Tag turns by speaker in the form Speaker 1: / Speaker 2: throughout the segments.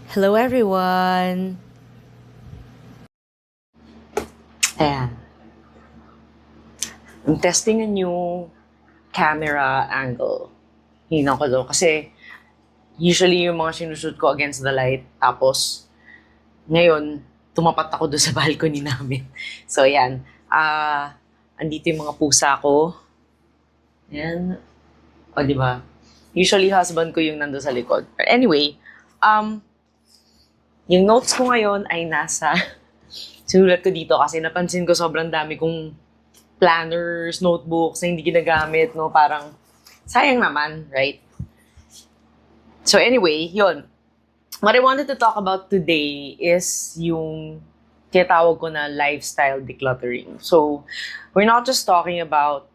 Speaker 1: Hello everyone! Ayan. I'm testing a new camera angle. Hinaw ko daw. Kasi usually yung mga sinushoot ko against the light. Tapos ngayon, tumapat ako doon sa balcony namin. So ayan. Andito yung mga pusa ko. Ayan. O diba? Usually husband ko yung nando sa likod. But anyway, yung notes ko ngayon ay nasa sinulat ko dito kasi napansin ko sobrang dami kong planners, notebooks na hindi ginagamit, no? Parang, sayang naman, right? So anyway, yun. What I wanted to talk about today is yung tinatawag ko na lifestyle decluttering. So, we're not just talking about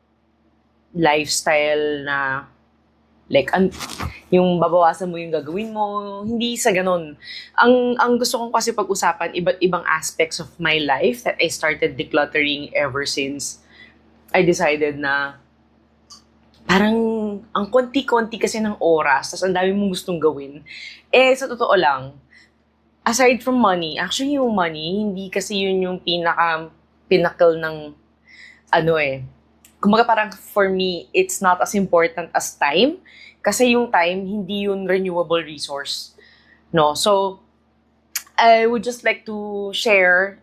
Speaker 1: lifestyle na like, yung babawasan mo yung gagawin mo, hindi sa ganun. Ang gusto kong kasi pag-usapan, iba't ibang aspects of my life that I started decluttering ever since I decided na parang ang konti-konti kasi ng oras, tapos ang dami mong gustong gawin. Eh, sa totoo lang, aside from money, actually yung money, hindi kasi yun yung pinnacle ng kumbaga parang for me, it's not as important as time. Kasi yung time, hindi yun renewable resource. No? So, I would just like to share,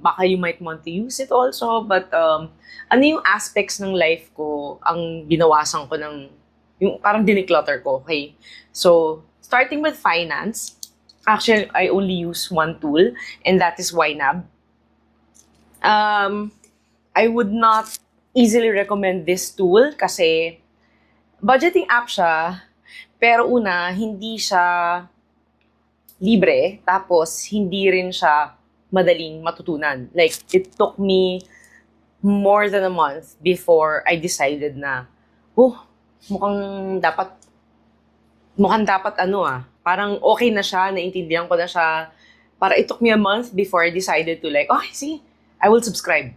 Speaker 1: baka you might want to use it also, but ano yung aspects ng life ko ang binawasan ko ng, yung parang diniclutter ko, okay? So, starting with finance, actually, I only use one tool, and that is YNAB. I would not easily recommend this tool kasi budgeting app siya, pero una, hindi siya libre, tapos hindi rin siya madaling matutunan. Like, it took me more than a month before I decided na, mukhang dapat parang okay na siya, naintindihan ko na siya. Para it took me a month before I decided to like, see, I will subscribe.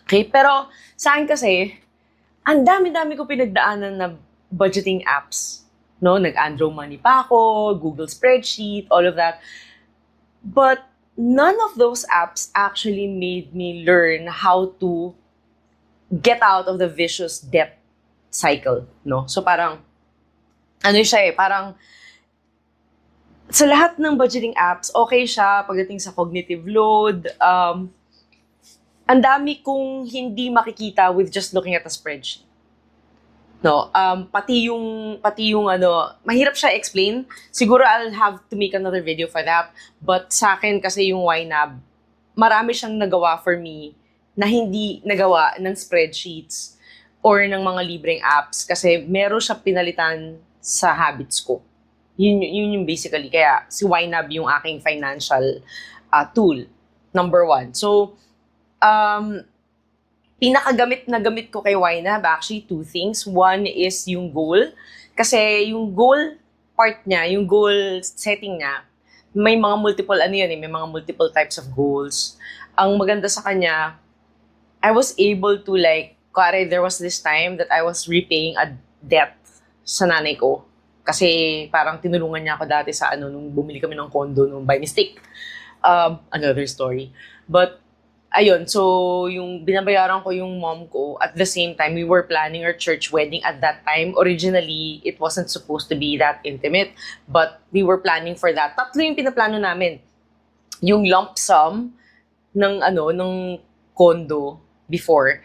Speaker 1: Okay, pero sa akin kasi, ang dami-dami ko pinagdaanan na budgeting apps. No, nag-Andro Money pa ako, Google Spreadsheet, all of that. But none of those apps actually made me learn how to get out of the vicious debt cycle, no? So parang, parang sa lahat ng budgeting apps, okay siya pagdating sa cognitive load, ang dami kong hindi makikita with just looking at a spreadsheet. No, pati yung mahirap siya explain. Siguro I'll have to make another video for that. But sa akin kasi yung YNAB, marami siyang nagawa for me na hindi nagawa ng spreadsheets or ng mga libreng apps kasi meron siya pinalitan sa habits ko. Yun yung basically. Kaya si YNAB yung aking financial tool. Number one. So, pinakagamit na gamit ko kay YNAB, actually, two things. One is yung goal. Kasi yung goal part niya, yung goal setting niya, may mga multiple, may mga multiple types of goals. Ang maganda sa kanya, I was able to there was this time that I was repaying a debt sa nanay ko. Kasi parang tinulungan niya ako dati sa nung bumili kami ng condo nung by mistake. Another story. But, ayun, so yung binabayaran ko yung mom ko, at the same time, we were planning our church wedding at that time. Originally, it wasn't supposed to be that intimate, but we were planning for that. Tatlo yung pinaplano namin. Yung lump sum ng condo before,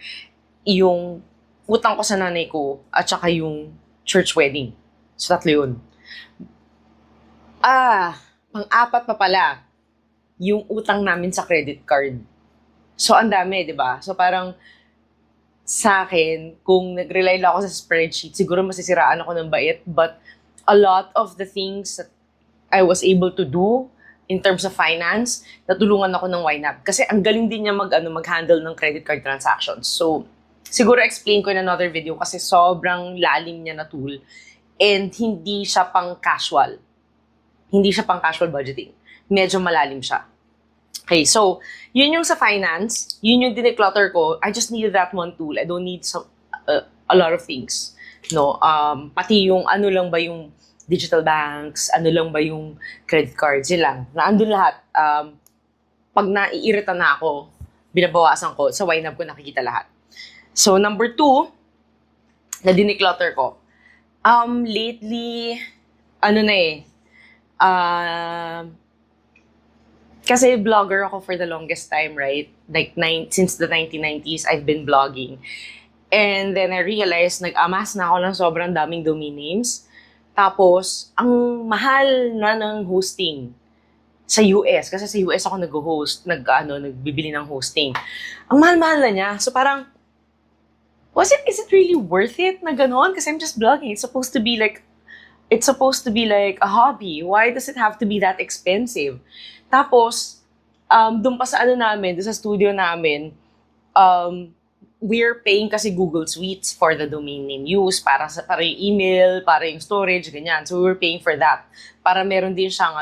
Speaker 1: yung utang ko sa nanay ko, at saka yung church wedding. So, tatlo yun. Pang-apat pa pala, yung utang namin sa credit card. So, ang dami, di ba? So, parang sa akin, kung nag-rely lang ako sa spreadsheet, siguro masisiraan ako ng bait. But a lot of the things that I was able to do in terms of finance, natulungan ako ng YNAB. Kasi ang galing din niya mag-handle ng credit card transactions. So, siguro explain ko in another video kasi sobrang lalim niya na tool. And hindi siya pang casual. Hindi siya pang casual budgeting. Medyo malalim siya. Okay, so, yun yung sa finance, yun yung dineclutter ko. I just needed that one tool. I don't need a lot of things. No, pati yung digital banks, ano lang ba yung credit cards, yun lang. Naandun lahat. Pag naiirita na ako, binabawasan ko, sa YNAB ko nakikita lahat. So, number 2, na diniclutter ko. Lately, ano na kasi vlogger ako for the longest time, right? Like, since the 1990s, I've been vlogging. And then I realized, nag-amass na ako ng sobrang daming domain names. Tapos, ang mahal na ng hosting sa US. Kasi sa US ako nag-host, nagbibili ng hosting. Ang mahal-mahal na niya. So parang, is it really worth it na ganon? Kasi I'm just vlogging. It's supposed to be like a hobby. Why does it have to be that expensive? Tapos, doon pa sa namin, doon sa studio namin, we're paying kasi Google Suites for the domain name use, para yung email, para yung storage, ganyan. So we're paying for that. Para meron din siyang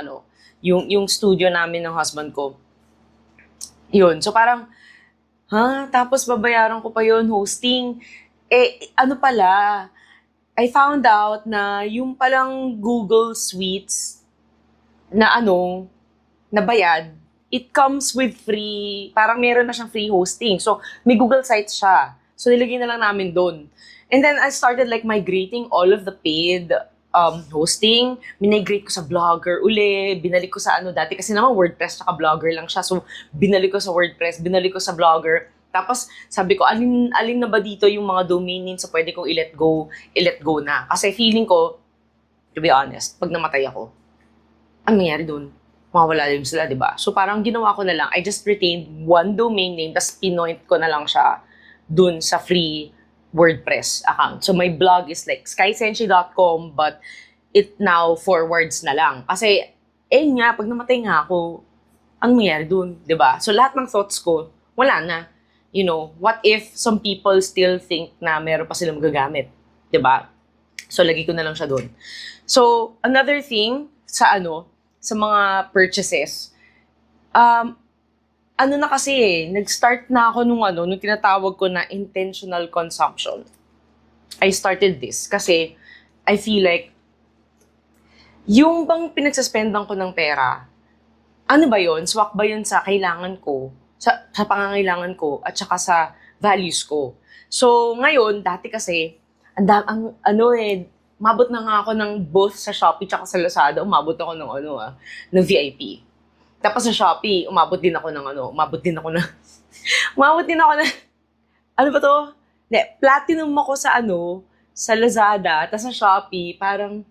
Speaker 1: yung studio namin ng husband ko. Yun. So parang, tapos babayaran ko pa yun, hosting. I found out na yung palang Google Suites na na bayad, it comes with free, parang meron na siyang free hosting. So, may Google Sites siya. So, nilagay na lang namin doon. And then, I started migrating all of the paid hosting. Migrate ko sa Blogger uli. Binalik ko sa dati kasi naman WordPress tsaka Blogger lang siya. So, binalik ko sa WordPress, binalik ko sa Blogger. Tapos, sabi ko, alin na ba dito yung mga domain names na pwede kong i-let go na. Kasi feeling ko, to be honest, pag namatay ako, ano nangyari doon? Mawawala din sila, di ba? So, parang ginawa ko na lang, I just retained one domain name, tapos pinoint ko na lang siya dun sa free WordPress account. So, my blog is skysenshi.com, but it now forwards na lang. Kasi, pag namatay nga ako, ang mangyari dun, di ba? So, lahat ng thoughts ko, wala na. You know, what if some people still think na meron pa silang magagamit, di ba? So, lagi ko na lang siya dun. So, another thing, sa mga purchases, na kasi nag-start na ako nung tinatawag ko na intentional consumption. I started this kasi I feel like yung bang pinagsaspendan ko ng pera, ano ba yun? Swak ba yun sa kailangan ko, sa pangangailangan ko, at saka sa values ko? So, ngayon, dati kasi, mabot na nga ako ng both sa Shopee tsaka sa Lazada, umabot ako ng ng VIP. Tapos sa Shopee, umabot din ako ng platinum ako sa Lazada, tapos sa Shopee, parang,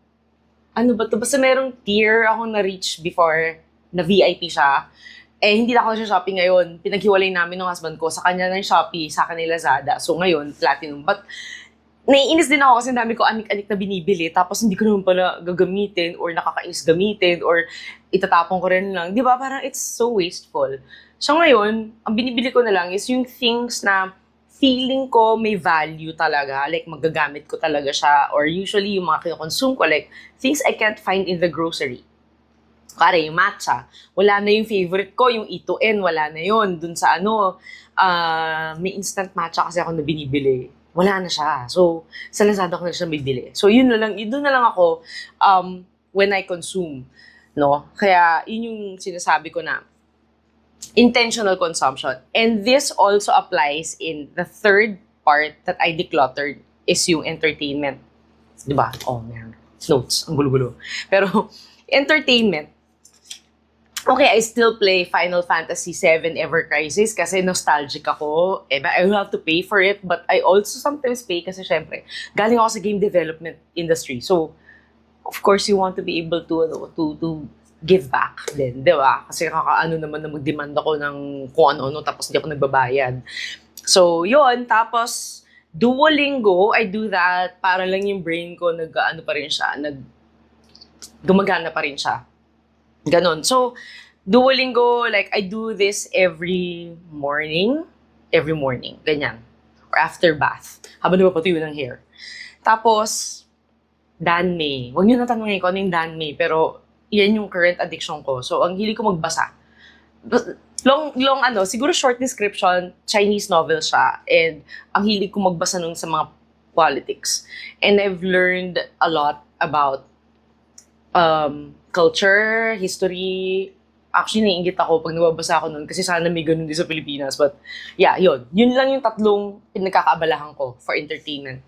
Speaker 1: basta merong tier akong na-reach before, na VIP siya. Hindi na ako sa Shopee ngayon. Pinaghiwalay namin ng husband ko, sa kanya ng Shopee, sa akin ng Lazada. So ngayon, platinum. But, naiinis din ako kasi ang dami ko anik-anik na binibili, tapos hindi ko naman pala gagamitin or nakakainis gamitin or itatapon ko rin lang. Di ba? Parang it's so wasteful. So ngayon, ang binibili ko na lang is yung things na feeling ko may value talaga, like magagamit ko talaga siya, or usually yung mga kinokonsume ko, like things I can't find in the grocery. Kare, yung matcha. Wala na yung favorite ko, yung E2N, wala na yun. Dun sa may instant matcha kasi ako na binibili. Wala na siya. So, sa Lazada ko na siya bibili. So, doon na lang ako when I consume. No? Kaya, yun yung sinasabi ko na intentional consumption. And this also applies in the third part that I decluttered is yung entertainment. Diba? Oh, man. Notes. Ang gulo-gulo. Pero, entertainment. Okay, I still play Final Fantasy VII Ever Crisis kasi nostalgic ako. I will have to pay for it, but I also sometimes pay kasi syempre, galing ako sa game development industry. So, of course, you want to be able to give back din, di ba? Kasi naman na mag-demand ako ng kung ano-ano tapos hindi ako nagbabayad. So, yun. Tapos, Duolingo, I do that para lang yung brain ko gumagana pa rin siya. Ganon. So, Duolingo, I do this every morning. Ganyan. Or after bath. Habang napapatuyo ng hair. Tapos, Danmei. Huwag niyo natanongin ko ano yung Danmei, pero yan yung current addiction ko. So, ang hilig ko magbasa. Siguro short description, Chinese novel siya. And ang hilig ko magbasa nun sa mga politics. And I've learned a lot about culture, history. Actually, naiingit ako pag nababasa ako nun kasi sana may ganun din sa Pilipinas. But yeah, yun. Yun lang yung tatlong pinagkakaabalahan ko for entertainment.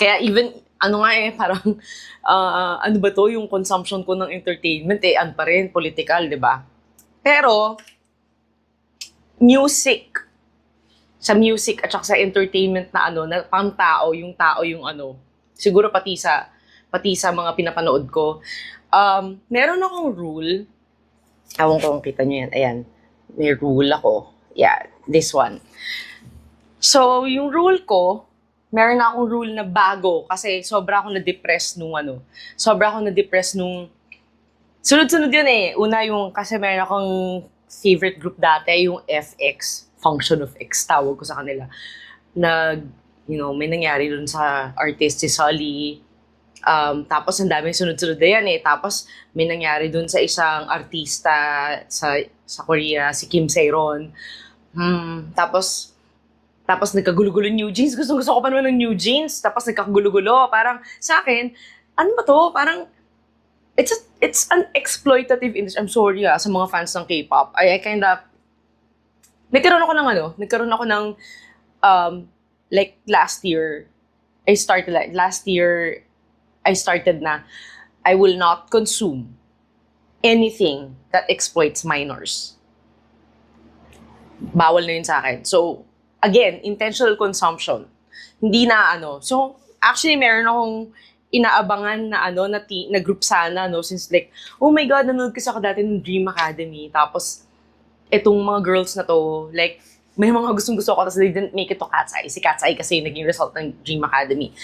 Speaker 1: Kaya even, ano nga parang, ano ba to, yung consumption ko ng entertainment, ano pa rin, political, di ba? Pero, music, sa music at saka sa entertainment na na pang tao yung siguro pati sa mga pinapanood ko. Meron akong rule. Ewan ko kung kita nyo yan. Ayan. May rule ako. Yeah, this one. So, yung rule ko, meron akong rule na bago kasi sobra akong na-depress nung sunod-sunod yun eh. Una kasi meron akong favorite group dati, yung FX, Function of X, tawag ko sa kanila. May nangyari dun sa artist si Sully. Tapos ang daming sunod-sunod na yan eh. Tapos may nangyari dun sa isang artista sa Korea, si Kim Seiron. Tapos nagkagulo-gulo New Jeans. Gusto ko pa naman ng New Jeans. Tapos nagkagulo-gulo. Parang sa akin, ano ba to? Parang it's an exploitative industry. I'm sorry sa mga fans ng K-pop. I kinda nagkaroon ako ng like last year I started na I will not consume anything that exploits minors. Bawal na yun sa akin. So, again, intentional consumption. Hindi na So, actually, meron akong inaabangan na group sana, since like, oh my God, nanonood kasi ako dati ng Dream Academy. Tapos, etong mga girls na to, like, may mga gustong-gusto ko, tapos they didn't make it to Cat's Eye. Si Cat's Eye kasi naging result ng Dream Academy.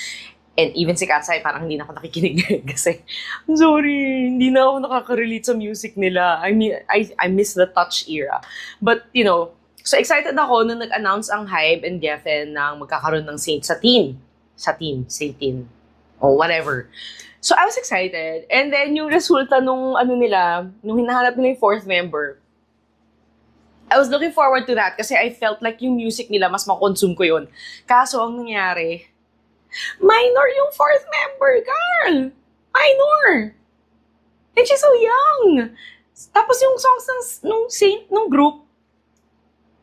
Speaker 1: And even si Cat's Eye, parang hindi na ako nakikinig kasi, I'm sorry, hindi na ako nakaka-relate sa music nila. I mean, I miss the touch era. But, so excited ako nung nag-announce ang Hybe and Geffen na magkakaroon ng Saint or whatever. So I was excited. And then yung resulta nung hinahanap nila yung fourth member, I was looking forward to that kasi I felt like yung music nila, mas makonsume ko yun. Kaso ang nangyari, minor yung fourth member, girl! Minor! And she's so young! Tapos yung songs nung group,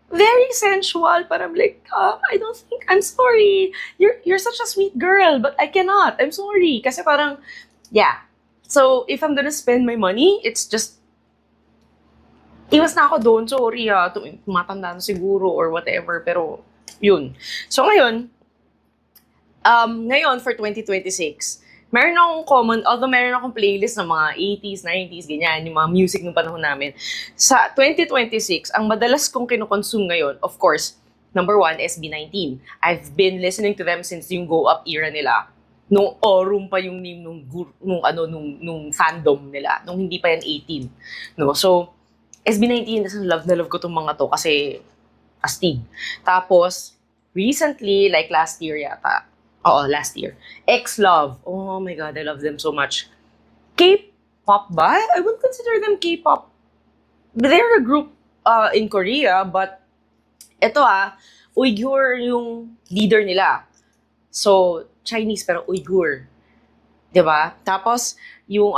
Speaker 1: very sensual. Parang like, I'm sorry. You're such a sweet girl, but I cannot. I'm sorry. Kasi parang, yeah. So, if I'm gonna spend my money, it's just, iwas na ako doon. Sorry tumatanda na siguro or whatever. Pero, yun. So, ngayon for 2026, meron akong playlist ng mga 80s, 90s, ganyan, yung mga music ng panahon namin. Sa 2026, ang madalas kong kinukonsume ngayon, of course, number 1, SB19. I've been listening to them since yung Go Up era nila. Nung Aurum pa yung name nung fandom nila. Nung hindi pa yan 18. No? So, SB19, love na love ko tong mga to kasi astig. Tapos, recently, like last year yata, last year. X-Love. Oh my God, I love them so much. K-pop ba? I wouldn't consider them K-pop. They're a group in Korea, but ito Uyghur yung leader nila. So, Chinese pero Uyghur. Diba? Tapos, yung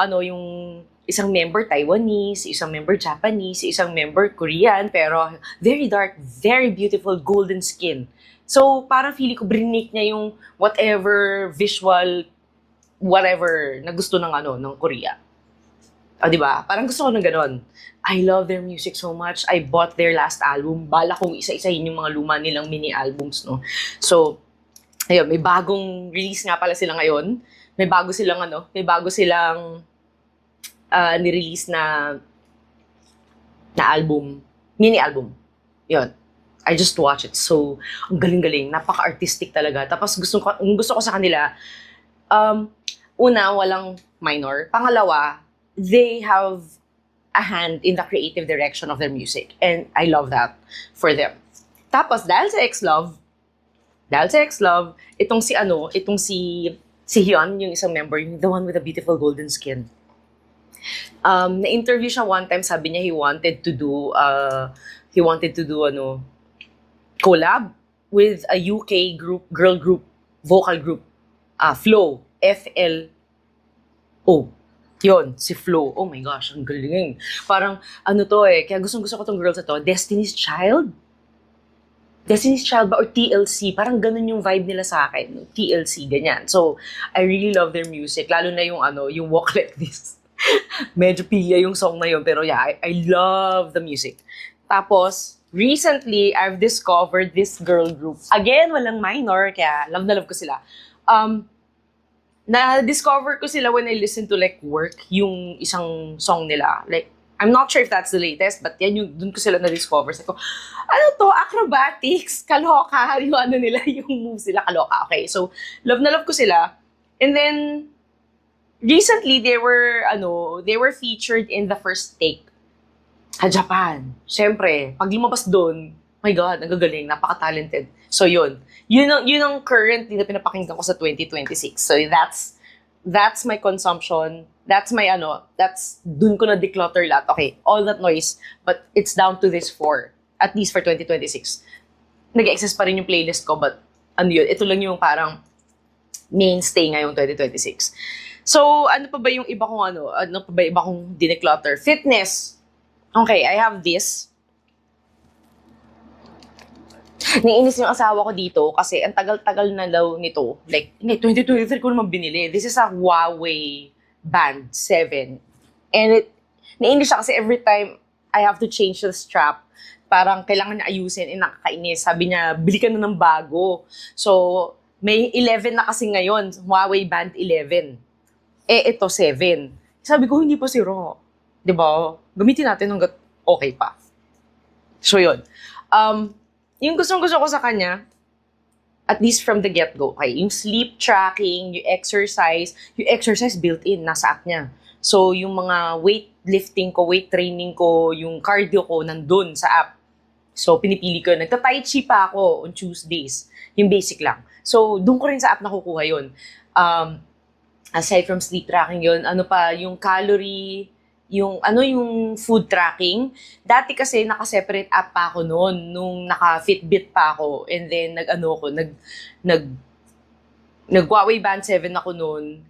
Speaker 1: isang member Taiwanese, isang member Japanese, isang member Korean, pero very dark, very beautiful, golden skin. So, parang feeling ko, brinake niya yung whatever visual, whatever na gusto ng Korea. Diba? Parang gusto ko ng ganon. I love their music so much. I bought their last album. Bala kong isa-isahin yung mga luma nilang mini albums, no? So, ayun, may bagong release nga pala sila ngayon. May bago silang ni-release na album, mini album. Yun. I just watch it. So, ang galing-galing. Napaka-artistic talaga. Tapos gusto ko sa kanila, una, walang minor. Pangalawa, they have a hand in the creative direction of their music. And I love that for them. Tapos, dahil sa X-Love, itong si Hyun, yung isang member, the one with the beautiful golden skin. Na-interview siya one time, sabi niya he wanted to do collab with a UK girl group, vocal group, Flow, FLO. Yun, si Flo. Oh my gosh, ang galing. Parang, ano to kaya gustong-gusto ko tong girls na to, Destiny's Child? Destiny's Child ba or TLC? Parang ganun yung vibe nila sa akin. TLC, ganyan. So, I really love their music. Lalo na yung yung Walk Like This. Medyo pilya yung song na yun. Pero yeah, I love the music. Tapos, recently, I've discovered this girl group. Again, walang minor, kaya love na love ko sila. Na-discover ko sila when I listen to like Work, yung isang song nila. Like, I'm not sure if that's the latest, but yan yung, dun ko sila na-discover. Sabi ko, ano to, acrobatics, kaloka, yung nila, yung moves nila, kaloka. Okay, so, love na love ko sila. And then, recently, they were featured in the First Take sa Japan. Siyempre, pag lumabas doon, my God, nagagaling, napaka-talented. So, yun. Yun ang currently na pinapakinggan ko sa 2026. So, that's my consumption. That's my dun ko na declutter lahat. Okay, all that noise, but it's down to this 4, at least for 2026. Nag-exist pa rin yung playlist ko, but ito lang yung parang mainstay ngayong 2026. So, ano pa ba yung iba kong dineclutter? Fitness. Okay, I have this. Naiinis yung asawa ko dito kasi ang tagal-tagal na daw nito. Like, 2023 ko naman binili. This is a Huawei Band 7. And naiinis siya kasi every time I have to change the strap, parang kailangan niya ayusin, nakakainis. Sabi niya, bili ka na ng bago. So, may 11 na kasi ngayon, Huawei Band 11. Ito 7. Sabi ko, hindi pa sira. Diba? Gamitin natin hanggat okay pa. So, yun. Yung gustong-gusto ko sa kanya, at least from the get-go, okay, yung sleep tracking, yung exercise built-in, nasa app niya. So, yung mga weightlifting ko, weight training ko, yung cardio ko, nandun sa app. So, pinipili ko. Nagta-tai chi pa ako on Tuesdays. Yung basic lang. So, doon ko rin sa app nakukuha yun. Aside from sleep tracking yun, yung calorie, yung food tracking. Dati kasi naka-separate app pa ako noon nung naka-Fitbit pa ako, and then nag-Huawei Band 7 ako noon.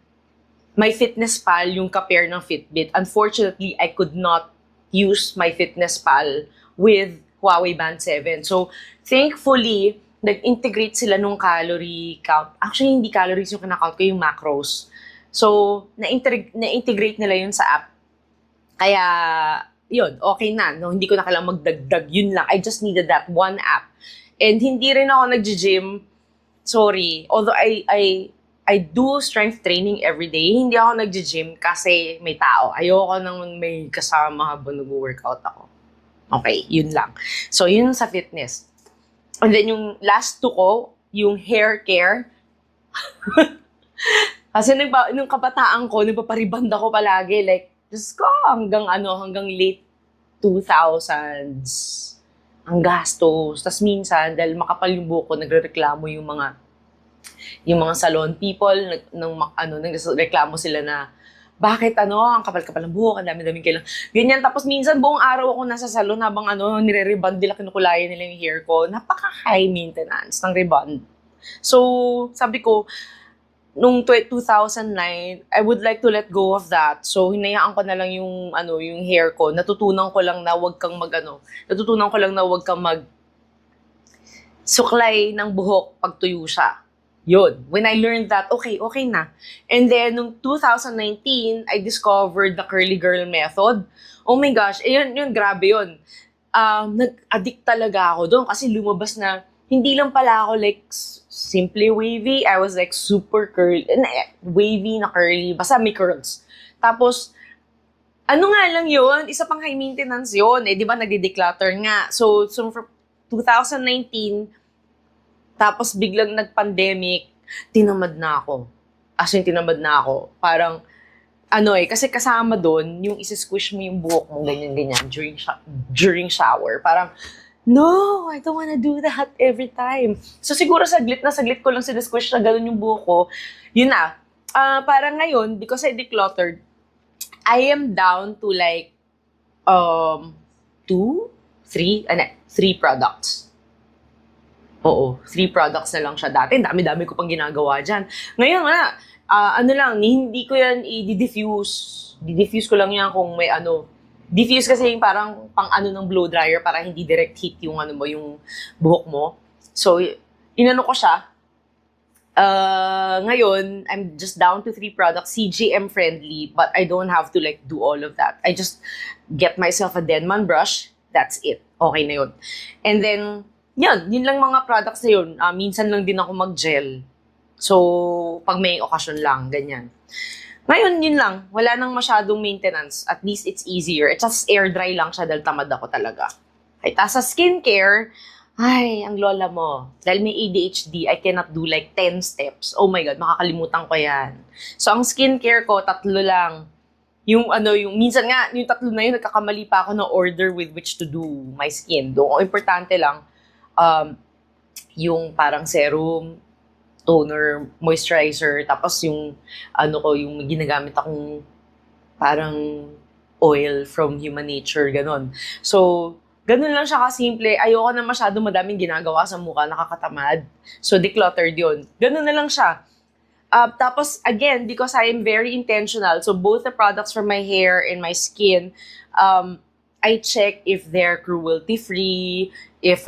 Speaker 1: My FitnessPal yung ka-pair ng Fitbit. Unfortunately, I could not use my FitnessPal with Huawei Band 7. So, thankfully, nag-integrate sila nung calorie count. Actually, hindi calories yung kinakount ko, yung macros. So, na-integrate nila yun sa app. Kaya, yun, okay na. No? Hindi ko na kailangang magdagdag. Yun lang. I just needed that one app. And hindi rin ako nag-gym. Sorry. Although I do strength training every day, hindi ako nag-gym kasi may tao. Ayoko nang may kasama habang nag-workout ako. Okay, yun lang. So, yun sa fitness. And then yung last 2 ko, yung hair care. Kasi nung kabataan ko, nagpaparibanda ko palagi. Like, Diyos ko, hanggang late 2000s. Ang gastos. Tapos minsan, dahil makapal yung buko, nagrereklamo yung mga salon people, nagreklamo sila na, bakit ang kapal-kapal ng buhok, ang dami-daming kailang. Ganyan, tapos minsan buong araw ako nasa salon habang nire-rebond nila, kinukulayan nila yung hair ko. Napaka-high maintenance ng rebond. So, sabi ko, nung 2009, I would like to let go of that. So, hinayaan ko na lang yung hair ko. Natutunan ko lang na wag kang suklay ng buhok pag tuyo siya. Yun. When I learned that, okay na. And then, nung 2019, I discovered the curly girl method. Oh my gosh, yun, grabe yun. Nag-addict talaga ako doon kasi lumabas na, hindi lang pala ako like simply wavy, I was like super curly, wavy na curly, basta may curls. Tapos, nga lang yun, isa pang high maintenance yun, di ba nagde-declutter nga. So for 2019, tapos biglang nag-pandemic, tinamad na ako. Tinamad na ako. Parang, kasi kasama doon, yung isa-squish mo yung buhok mo, ganyan-ganyan, during shower. Parang, no, I don't wanna do that every time. So siguro saglit ko lang squash na gano'n yung buhok ko. Yun na. Parang ngayon, because I decluttered, I am down to like 3 products. Oo, 3 products na lang siya dati. Dami-dami ko pang ginagawa dyan. Ngayon, ano lang, hindi ko yan i-diffuse. Di-diffuse ko lang yan kung may ano. Diffuse kasi yung parang pang ano ng blow dryer para hindi direct heat yung ano mo, yung buhok mo. So, inano ko siya. Ngayon, I'm just down to 3 products, CGM friendly, but I don't have to like do all of that. I just get myself a Denman brush. That's it. Okay na yun. And then, yun lang mga products na yun. Minsan lang din ako mag-gel. So, pag may occasion lang, ganyan. Ngayon, yun lang. Wala nang masyadong maintenance. At least it's easier. It's just air dry lang siya dahil tamad ako talaga. Okay, tapos sa skincare, ay, ang lola mo. Dahil may ADHD, I cannot do like 10 steps. Oh my God, makakalimutan ko yan. So, ang skincare ko, 3 lang. Yung minsan nga, yung 3 na yun, nagkakamali pa ako ng order with which to do my skin. Doon, importante lang, yung parang serum, toner, moisturizer, tapos yung, yung ginagamit akong parang oil from Human Nature, ganon. So, ganun lang siya kasimple. Ayoko na masyado madaming ginagawa sa mukha, nakakatamad. So, decluttered yun. Ganun na lang siya. Tapos, again, because I am very intentional, so both the products for my hair and my skin, I check if they're cruelty-free, if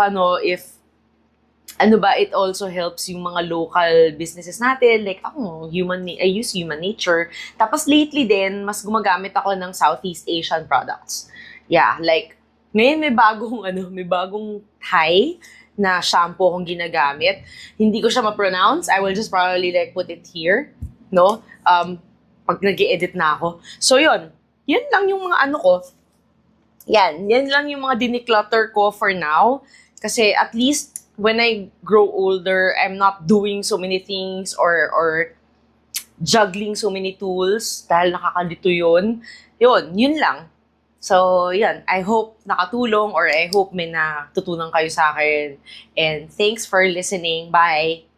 Speaker 1: it also helps yung mga local businesses natin. Like, I use Human Nature. Tapos, lately din, mas gumagamit ako ng Southeast Asian products. Yeah, like, ngayon may bagong Thai na shampoo akong ginagamit. Hindi ko siya ma-pronounce. I will just probably like put it here, no? Pag nag-i-edit na ako. So yun lang yung mga ko. Yan lang yung mga diniclutter ko for now. Kasi at least when I grow older, I'm not doing so many things or juggling so many tools dahil nakakalito yun. Yun lang. So, yan. I hope nakatulong or I hope may natutunan kayo sa akin. And thanks for listening. Bye!